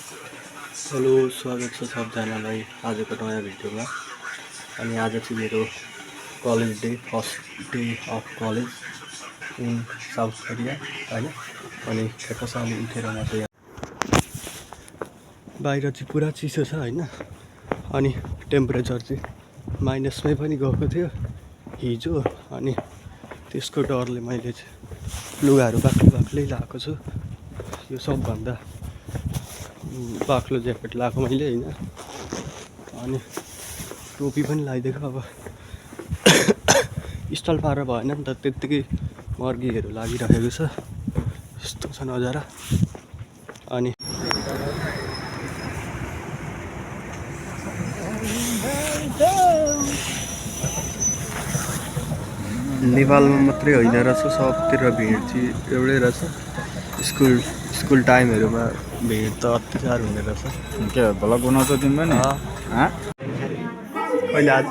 Hello, स्वागत छ सबजनालाई आजको नयाँ भिडियोमा। अनि आज चाहिँ मेरो college day, first day of college in south Korea हैन। अनि ठ्याक्कसँगले उठेर म चाहिँ बाहिर चाहिँ पुरा चिसो छ हैन। अनि टेम्परेचर चाहिँ माइनसमै पनि गएको थियो हिजो। अनि त्यसको डरले मैले चाहिँ लुगाहरू बाक्लै लगाएको छु। यो सबभन्दा बाक्लो ज्याकेट लगाएको मैले हैन। अनि टोपी पनि लगाइदिएको। अब स्टल पारेर भएन नि त, त्यत्तिकै मर्गीहरू लागिरहेको छ। यस्तो छ नजारा। अनि नेपालमा मात्रै होइन रहेछ, सबतिर भिड चाहिँ एउटै रहेछ। स्कुल टाइमहरूमा भिड त अत्याचार हुने रहेछ। के भ्लग बनाउँछौ तिमी पनि? कहिले आज?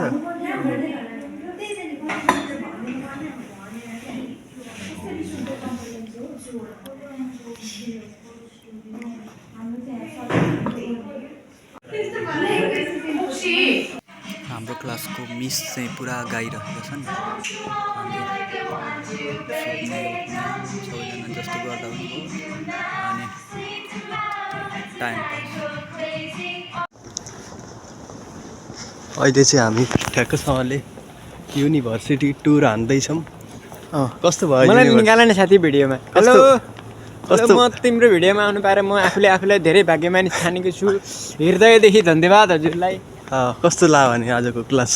हाम्रो क्लासको मिस चाहिँ पुरा गाइरहेको छन्। अनि सुत्ने उठ्ने सबैजना जस्तो गर्दा पनि भयो। अनि टाइम पास। अहिले चाहिँ हामी ठ्याक्कसँगले युनिभर्सिटी टुर हान्दैछौँ। कस्तो भयो? मलाई निकाल न साथी भिडियोमा। हेलो कस्तो म तिम्रो भिडियोमा आउनु पाएर म आफूलाई धेरै भाग्यमानी ठानेको छु। हृदयदेखि धन्यवाद हजुरलाई। कस्तो लाग्यो भने आजको क्लास?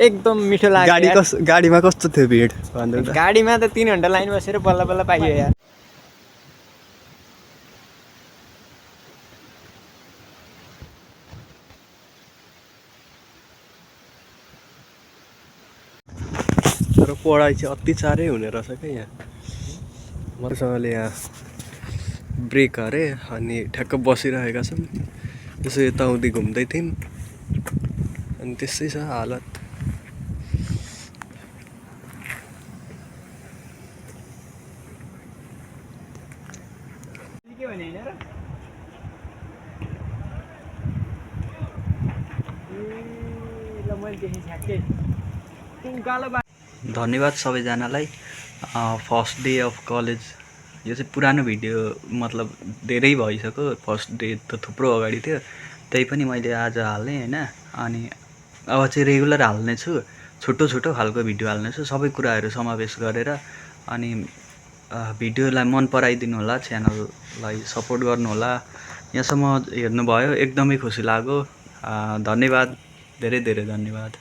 एकदम मिठो लाग्यो। गाडीमा कस्तो थियो भिड? गाडीमा त 3 घण्टा लाइन बसेर बल्ल बल्ल पाइयो यार। तर पढाइ चाहिँ अत्याचारै हुने रहेछ क्या यहाँ। मसँगले यहाँ ब्रेक अरे अनि ठ्याक्क बसिरहेका छन्। त्यसो यताउति घुम्दै थियौँ। अनि त्यस्तै छ हालत। धन्यवाद सबैजनालाई। फर्स्ट डे अफ कलेज यो चाहिँ पुरानो भिडियो, मतलब धेरै भइसक्यो। फर्स्ट डे त थुप्रो अगाडि थियो, त्यही पनि मैले आज हाल्ने हैन। अनि अब चाहिँ रेगुलर हाल्ने छु, छोटो खालको भिडियो हाल्ने छु, सबै कुराहरू समावेश गरेर। अनि भिडियोलाई मन पराइदिनु होला, च्यानललाई सपोर्ट गर्नु होला। यहाँसम्म हेर्नुभयो, एकदमै खुसी लाग्यो। धन्यवाद, धेरै धेरै धन्यवाद।